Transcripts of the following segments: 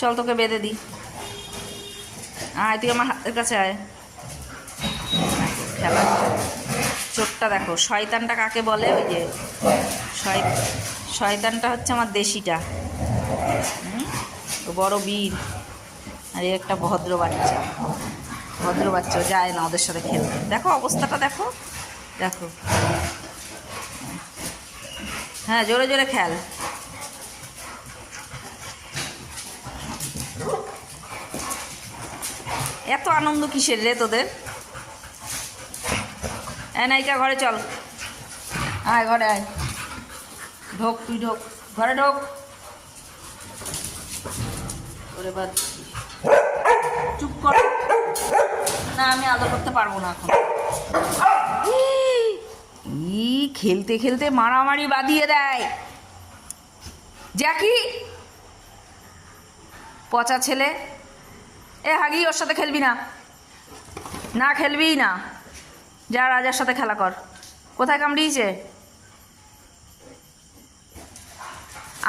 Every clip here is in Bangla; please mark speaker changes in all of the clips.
Speaker 1: চল তোকে বেঁধে দিই। আয় তুই আমার হাতের কাছে আয়। খেলা চোরটা দেখো, শয়তানটা কাকে বলে? ওই যে শয়তানটা হচ্ছে আমার দেশিটা। ও বড় বীর, আর এই একটা ভদ্র বাচ্চা। ভদ্র বাচ্চা যায় না ওদের সাথে খেলতে। দেখো অবস্থাটা, দেখো দেখো। হ্যাঁ, জোরে জোরে খেল। এত আনন্দ কিসের রে তোদের? নায়িকা ঘরে চল, আয় ঘরে আয়। ঢোক, তুই ঢোক, ঘরে ঢোক। ওরে বাদ, চুপ কর। না, আমি আদর করতে পারবো না এখন। খেলতে খেলতে মারামারি বাঁধিয়ে দেয়। জ্যাকি, পচা ছেলে। হাগি, ওর সাথে খেলবি না, না খেলবি না। যা রাজার সাথে খেলা কর। কোথায় কামড়িয়েছে?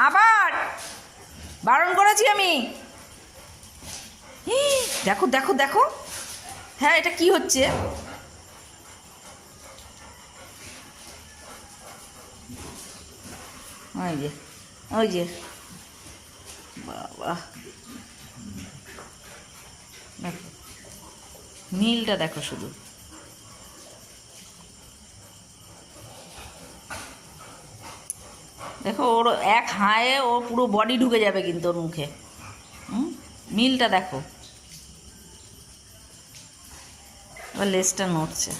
Speaker 1: আবার বারণ করেছি আমি। দেখো দেখো দেখো। হ্যাঁ, এটা কি হচ্ছে? ওই যে, ওই যে, বাবা দেখো, নীলটা দেখো শুধু। দেখো ওর এক হায়ে ও পুরো বডি ঢুকে যাবে কিন্তু ওর মুখে। মিলটা দেখো। এবার লেজটা নড়ছে,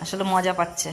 Speaker 1: আসলে মজা পাচ্ছে।